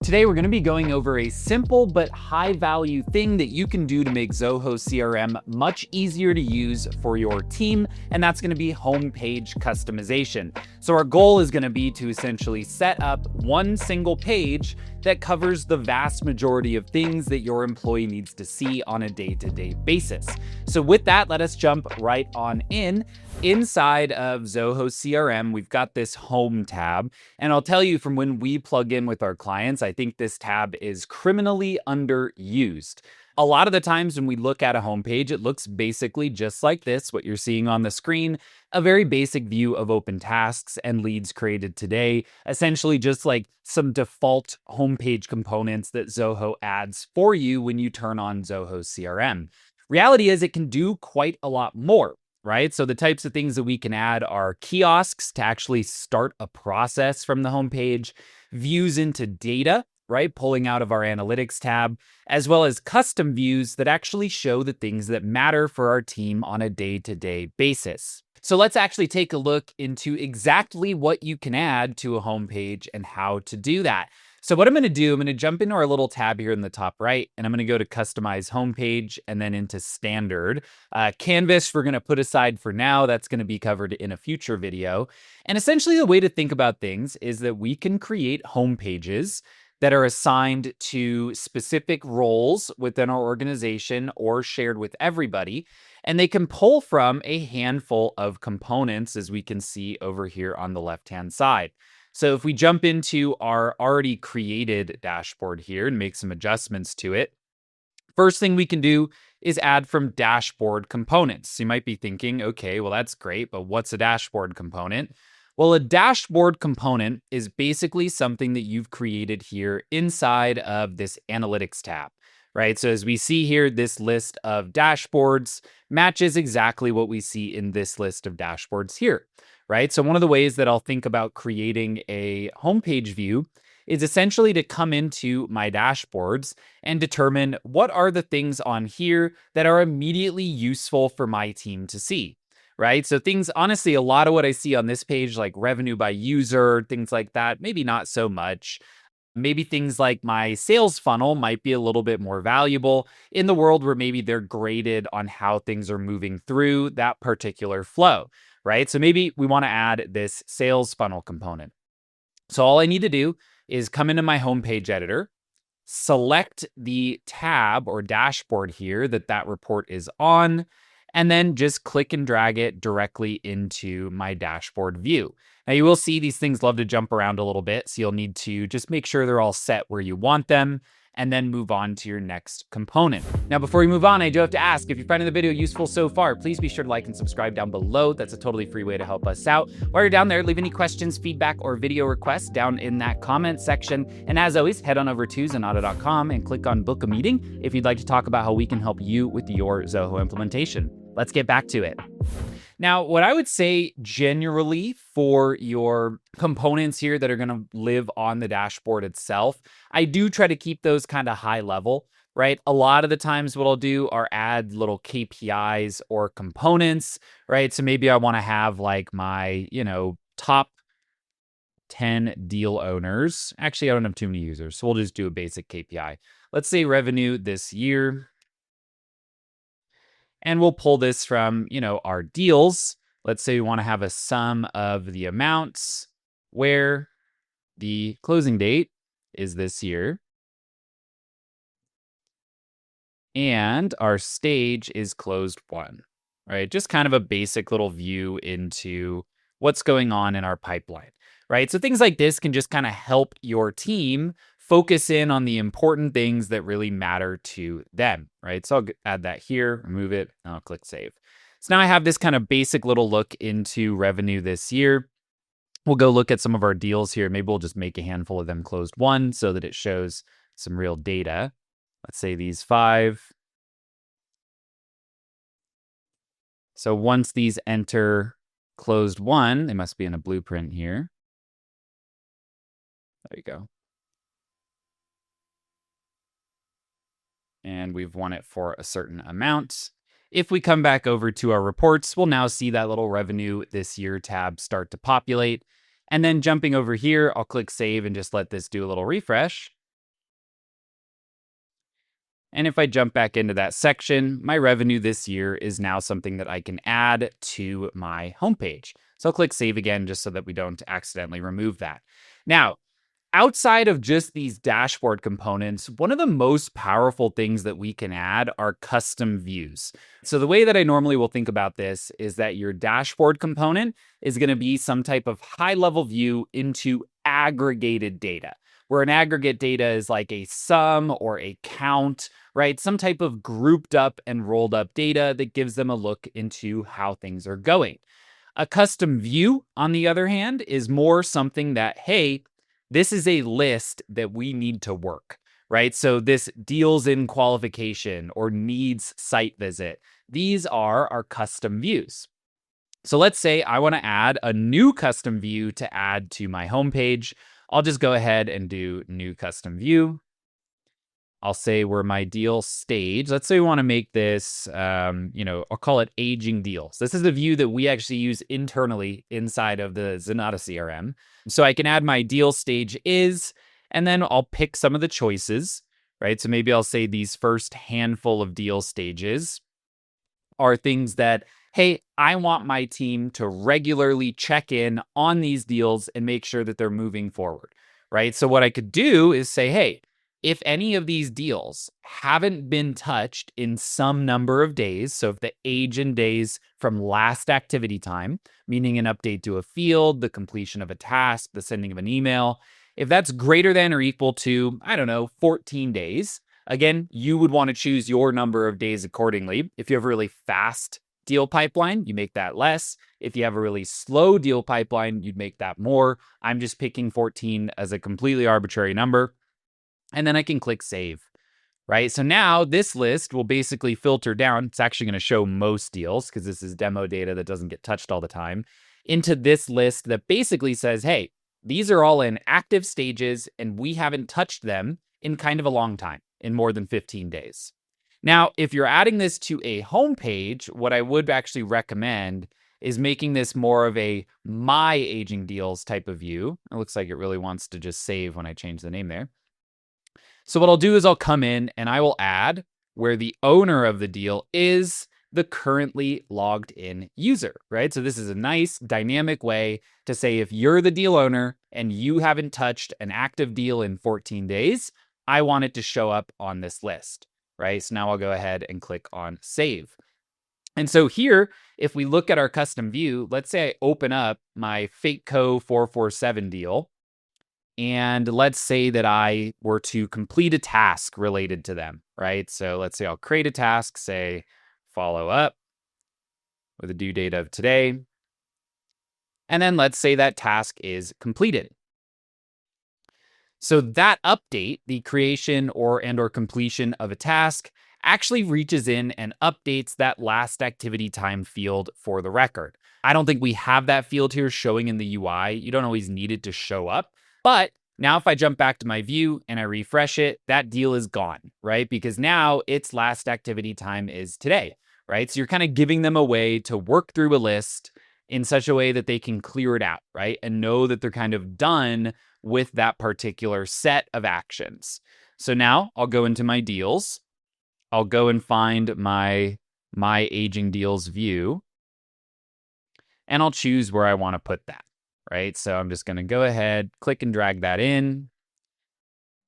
Today, we're going to be going over a simple but high value thing that you can do to make Zoho CRM much easier to use for your team, and that's going to be homepage customization. So our goal is going to be to essentially set up one single page that covers the vast majority of things that your employee needs to see on a day-to-day basis. So with that, let us jump right on in. Inside of Zoho CRM, we've got this home tab, and I'll tell you from when we plug in with our clients, I think this tab is criminally underused. A lot of the times when we look at a homepage, it looks basically just like this, what you're seeing on the screen, a very basic view of open tasks and leads created today, essentially just like some default homepage components that Zoho adds for you when you turn on Zoho CRM. Reality is it can do quite a lot more. Right? So the types of things that we can add are kiosks to actually start a process from the homepage, views into data, right? Pulling out of our analytics tab, as well as custom views that actually show the things that matter for our team on a day-to-day basis. So let's actually take a look into exactly what you can add to a homepage and how to do that. So what I'm going to do, I'm going to jump into our little tab here in the top right, and I'm going to go to Customize Homepage and then into Standard. Canvas, we're going to put aside for now. That's going to be covered in a future video. And essentially the way to think about things is that we can create homepages that are assigned to specific roles within our organization or shared with everybody. And they can pull from a handful of components, as we can see over here on the left-hand side. So if we jump into our already created dashboard here and make some adjustments to it, first thing we can do is add from dashboard components. You might be thinking, okay, well, that's great, but what's a dashboard component? Well, a dashboard component is basically something that you've created here inside of this analytics tab, right? So as we see here, this list of dashboards matches exactly what we see in this list of dashboards here. Right? So one of the ways that I'll think about creating a homepage view is essentially to come into my dashboards and determine what are the things on here that are immediately useful for my team to see, right? So things, honestly, a lot of what I see on this page, like revenue by user, things like that, maybe not so much. Maybe things like my sales funnel might be a little bit more valuable in the world where maybe they're graded on how things are moving through that particular flow. Right? So maybe we want to add this sales funnel component. So all I need to do is come into my homepage editor, select the tab or dashboard here that report is on, and then just click and drag it directly into my dashboard view. Now you will see these things love to jump around a little bit, so you'll need to just make sure they're all set where you want them, and then move on to your next component. Now, before we move on, I do have to ask, if you're finding the video useful so far, please be sure to like and subscribe down below. That's a totally free way to help us out. While you're down there, leave any questions, feedback, or video requests down in that comment section. And as always, head on over to Zenatta.com and click on Book a Meeting if you'd like to talk about how we can help you with your Zoho implementation. Let's get back to it. Now, what I would say generally for your components here that are going to live on the dashboard itself, I do try to keep those kind of high level, right? A lot of the times what I'll do are add little KPIs or components, right? So maybe I want to have like my, top 10 deal owners. Actually, I don't have too many users, so we'll just do a basic KPI. Let's say revenue this year. And we'll pull this from, our deals. Let's say we want to have a sum of the amounts where the closing date is this year. And our stage is closed one, right? Just kind of a basic little view into what's going on in our pipeline, right? So things like this can just kind of help your team focus in on the important things that really matter to them, right? So I'll add that here, remove it, and I'll click save. So now I have this kind of basic little look into revenue this year. We'll go look at some of our deals here. Maybe we'll just make a handful of them closed won so that it shows some real data. Let's say these 5. So once these enter closed won, they must be in a blueprint here. There you go. And we've won it for a certain amount. If we come back over to our reports, we'll now see that little revenue this year tab start to populate. And then jumping over here, I'll click save and just let this do a little refresh. And if I jump back into that section, my revenue this year is now something that I can add to my homepage. So I'll click save again just so that we don't accidentally remove that. Now, outside of just these dashboard components, one of the most powerful things that we can add are custom views. So the way that I normally will think about this is that your dashboard component is going to be some type of high-level view into aggregated data, where an aggregate data is like a sum or a count, right? Some type of grouped up and rolled up data that gives them a look into how things are going. A custom view, on the other hand, is more something that, hey, this is a list that we need to work, right? So this deals in qualification or needs site visit. These are our custom views. So let's say I want to add a new custom view to add to my homepage. I'll just go ahead and do new custom view. I'll say where my deal stage. Let's say we want to make this, I'll call it aging deals. This is a view that we actually use internally inside of the Zenatta CRM. So I can add my deal stage is, and then I'll pick some of the choices, right? So maybe I'll say these first handful of deal stages are things that, hey, I want my team to regularly check in on these deals and make sure that they're moving forward, right? So what I could do is say, hey, if any of these deals haven't been touched in some number of days, so if the age in days from last activity time, meaning an update to a field, the completion of a task, the sending of an email, if that's greater than or equal to, 14 days, again, you would want to choose your number of days accordingly. If you have a really fast deal pipeline, you make that less. If you have a really slow deal pipeline, you'd make that more. I'm just picking 14 as a completely arbitrary number. And then I can click save, right? So now this list will basically filter down. It's actually going to show most deals because this is demo data that doesn't get touched all the time into this list that basically says, hey, these are all in active stages and we haven't touched them in kind of a long time, in more than 15 days. Now, if you're adding this to a homepage, what I would actually recommend is making this more of a my aging deals type of view. It looks like it really wants to just save when I change the name there. So what I'll do is I'll come in and I will add where the owner of the deal is the currently logged in user, right? So this is a nice dynamic way to say if you're the deal owner and you haven't touched an active deal in 14 days, I want it to show up on this list, right? So now I'll go ahead and click on save. And so here, if we look at our custom view, let's say I open up my Fakeco 447 deal. And let's say that I were to complete a task related to them, right? So let's say I'll create a task, say follow up with a due date of today. And then let's say that task is completed. So that update, the creation or completion of a task, actually reaches in and updates that last activity time field for the record. I don't think we have that field here showing in the UI. You don't always need it to show up. But now if I jump back to my view and I refresh it, that deal is gone, right? Because now its last activity time is today, right? So you're kind of giving them a way to work through a list in such a way that they can clear it out, right? And know that they're kind of done with that particular set of actions. So now I'll go into my deals. I'll go and find my aging deals view. And I'll choose where I want to put that. Right? So I'm just going to go ahead, click and drag that in.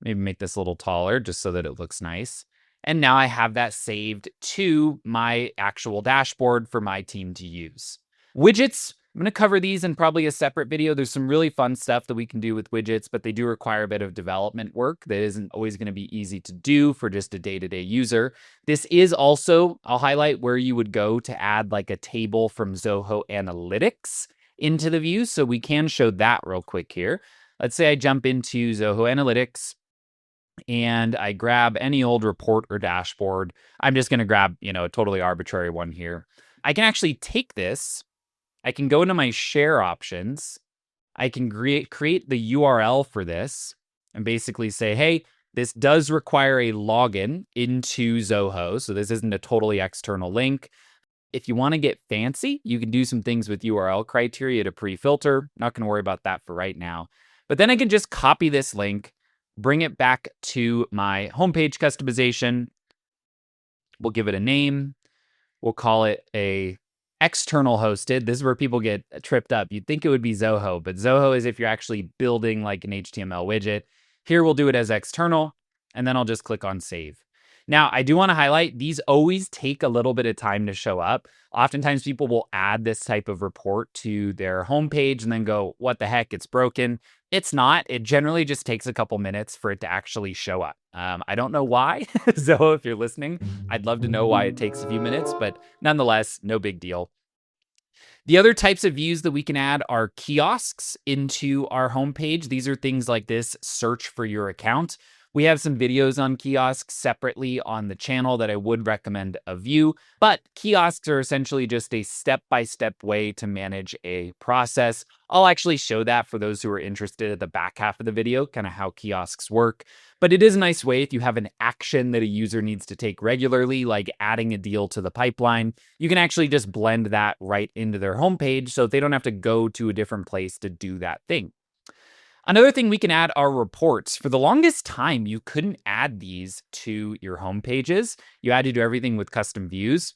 Maybe make this a little taller just so that it looks nice. And now I have that saved to my actual dashboard for my team to use. Widgets, I'm going to cover these in probably a separate video. There's some really fun stuff that we can do with widgets, but they do require a bit of development work that isn't always going to be easy to do for just a day-to-day user. This is also, I'll highlight where you would go to add like a table from Zoho Analytics into the view. So we can show that real quick here. Let's say I jump into Zoho Analytics and I grab any old report or dashboard. I'm just going to grab, a totally arbitrary one here. I can actually take this. I can go into my share options. I can create the URL for this and basically say, hey, this does require a login into Zoho. So this isn't a totally external link. If you want to get fancy, you can do some things with URL criteria to pre-filter. Not going to worry about that for right now. But then I can just copy this link, bring it back to my homepage customization. We'll give it a name. We'll call it a external hosted. This is where people get tripped up. You'd think it would be Zoho, but Zoho is if you're actually building like an HTML widget. Here we'll do it as external, and then I'll just click on save. Now, I do want to highlight, these always take a little bit of time to show up. Oftentimes people will add this type of report to their homepage and then go, what the heck, it's broken. It's not. It generally just takes a couple minutes for it to actually show up. I don't know why. Zoho, if you're listening, I'd love to know why it takes a few minutes, but nonetheless, no big deal. The other types of views that we can add are kiosks into our homepage. These are things like this search for your account. We have some videos on kiosks separately on the channel that I would recommend a view, but kiosks are essentially just a step-by-step way to manage a process. I'll actually show that for those who are interested at the back half of the video, kind of how kiosks work. But it is a nice way if you have an action that a user needs to take regularly, like adding a deal to the pipeline, you can actually just blend that right into their homepage so they don't have to go to a different place to do that thing. Another thing we can add are reports. For the longest time, you couldn't add these to your home pages. You had to do everything with custom views.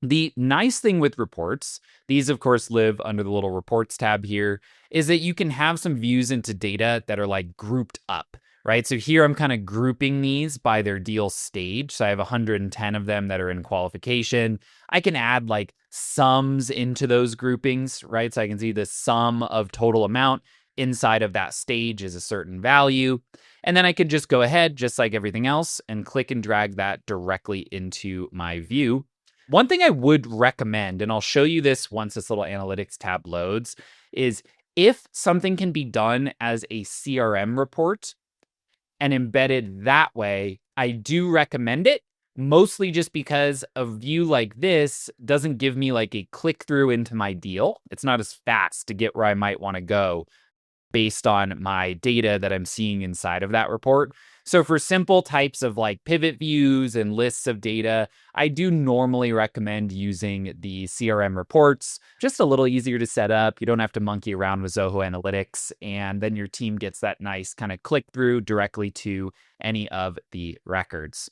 The nice thing with reports, these of course live under the little reports tab here, is that you can have some views into data that are like grouped up, right? So here I'm kind of grouping these by their deal stage. So I have 110 of them that are in qualification. I can add like sums into those groupings, right? So I can see the sum of total amount inside of that stage is a certain value. And then I could just go ahead, just like everything else, and click and drag that directly into my view. One thing I would recommend, and I'll show you this once this little analytics tab loads, is if something can be done as a CRM report and embedded that way, I do recommend it, mostly just because a view like this doesn't give me like a click through into my deal. It's not as fast to get where I might want to go based on my data that I'm seeing inside of that report. So for simple types of like pivot views and lists of data, I do normally recommend using the CRM reports. Just a little easier to set up. You don't have to monkey around with Zoho Analytics, and then your team gets that nice kind of click through directly to any of the records.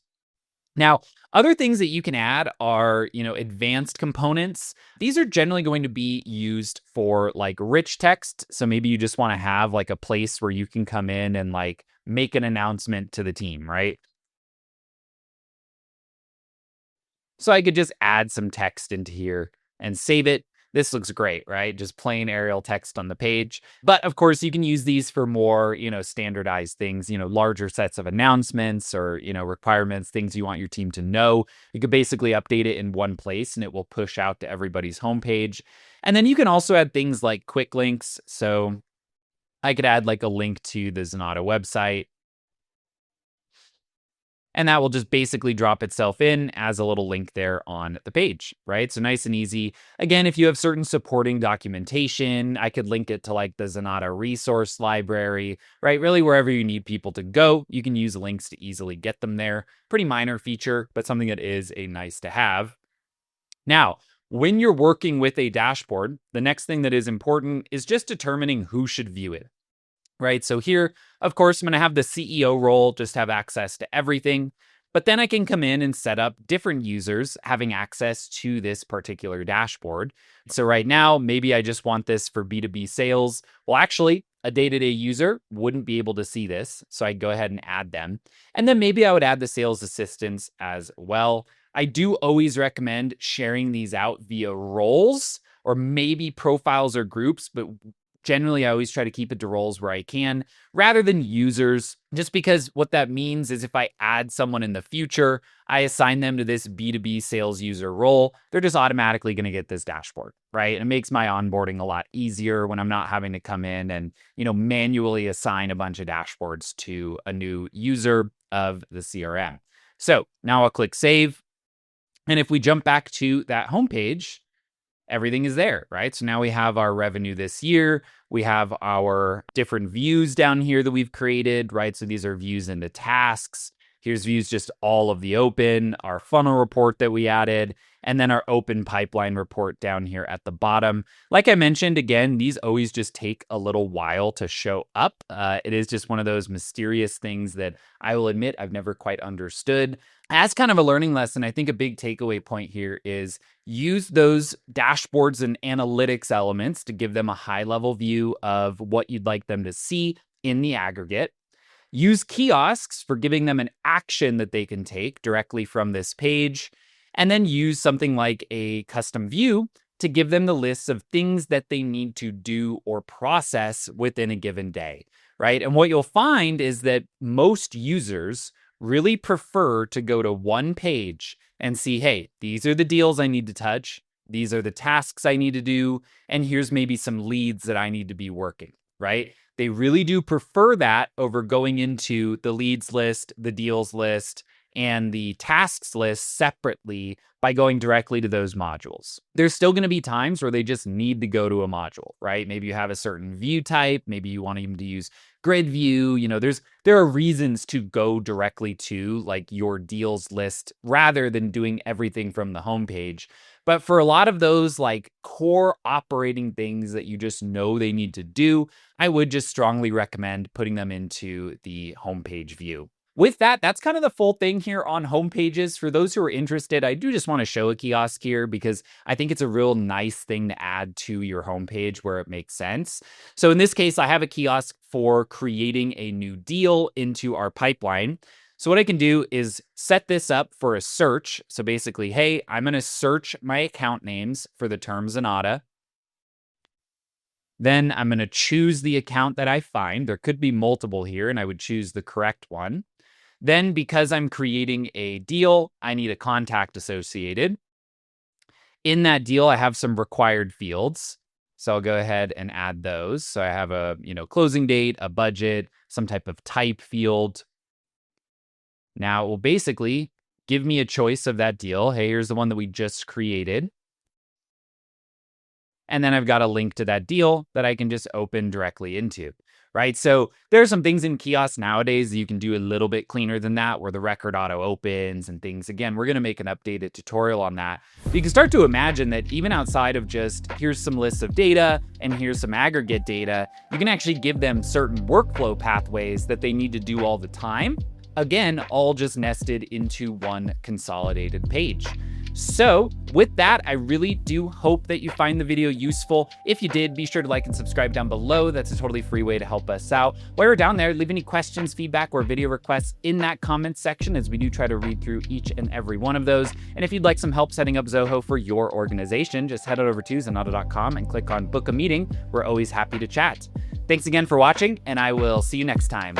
Now, other things that you can add are, advanced components. These are generally going to be used for like rich text. So maybe you just want to have like a place where you can come in and like make an announcement to the team, right? So I could just add some text into here and save it. This looks great, right? Just plain Arial text on the page. But of course, you can use these for more, standardized things, larger sets of announcements or, requirements, things you want your team to know. You could basically update it in one place and it will push out to everybody's homepage. And then you can also add things like quick links. So I could add like a link to the Zenatta website, and that will just basically drop itself in as a little link there on the page, right? So nice and easy. Again, if you have certain supporting documentation, I could link it to like the Zenatta resource library, right? Really wherever you need people to go, you can use links to easily get them there. Pretty minor feature, but something that is a nice to have. Now, when you're working with a dashboard, the next thing that is important is just determining who should view it. Right, so here, of course, I'm going to have the CEO role, just have access to everything. But then I can come in and set up different users having access to this particular dashboard. So right now, maybe I just want this for B2B sales. Well, actually, a day-to-day user wouldn't be able to see this. So I'd go ahead and add them. And then maybe I would add the sales assistants as well. I do always recommend sharing these out via roles or maybe profiles or groups, but generally, I always try to keep it to roles where I can rather than users, just because what that means is if I add someone in the future, I assign them to this B2B sales user role, they're just automatically going to get this dashboard, right? And it makes my onboarding a lot easier when I'm not having to come in and, manually assign a bunch of dashboards to a new user of the CRM. So now I'll click save. And if we jump back to that homepage, everything is there, right? So now we have our revenue this year. We have our different views down here that we've created, right? So these are views into tasks. Here's views just all of the open, our funnel report that we added, and then our open pipeline report down here at the bottom. Like I mentioned, again, these always just take a little while to show up. It is just one of those mysterious things that I will admit I've never quite understood. As kind of a learning lesson, I think a big takeaway point here is use those dashboards and analytics elements to give them a high-level view of what you'd like them to see in the aggregate. Use kiosks for giving them an action that they can take directly from this page. And then use something like a custom view to give them the lists of things that they need to do or process within a given day, right? And what you'll find is that most users really prefer to go to one page and see, hey, these are the deals I need to touch, these are the tasks I need to do, and here's maybe some leads that I need to be working, right? They really do prefer that over going into the leads list, the deals list, and the tasks list separately by going directly to those modules. There's still going to be times where they just need to go to a module, right? Maybe you have a certain view type, maybe you want them to use grid view, there are reasons to go directly to like your deals list rather than doing everything from the homepage. But for a lot of those like core operating things that you just know they need to do, I would just strongly recommend putting them into the homepage view. With that, that's kind of the full thing here on home pages. For those who are interested, I do just want to show a kiosk here because I think it's a real nice thing to add to your homepage where it makes sense. So in this case, I have a kiosk for creating a new deal into our pipeline. So what I can do is set this up for a search. So basically, hey, I'm going to search my account names for the term Zenatta. Then I'm going to choose the account that I find. There could be multiple here, and I would choose the correct one. Then, because I'm creating a deal, I need a contact associated. In that deal, I have some required fields. So I'll go ahead and add those. So I have a closing date, a budget, some type of type field. Now it will basically give me a choice of that deal. Hey, here's the one that we just created. And then I've got a link to that deal that I can just open directly into, right? So there are some things in kiosks nowadays that you can do a little bit cleaner than that, where the record auto opens and things. Again, we're going to make an updated tutorial on that. But you can start to imagine that even outside of just here's some lists of data and here's some aggregate data, you can actually give them certain workflow pathways that they need to do all the time. Again, all just nested into one consolidated page. So with that, I really do hope that you find the video useful. If you did, be sure to like and subscribe down below. That's a totally free way to help us out. While you're down there, leave any questions, feedback, or video requests in that comments section, as we do try to read through each and every one of those. And if you'd like some help setting up Zoho for your organization, just head on over to zenatta.com and click on book a meeting. We're always happy to chat. Thanks again for watching, and I will see you next time.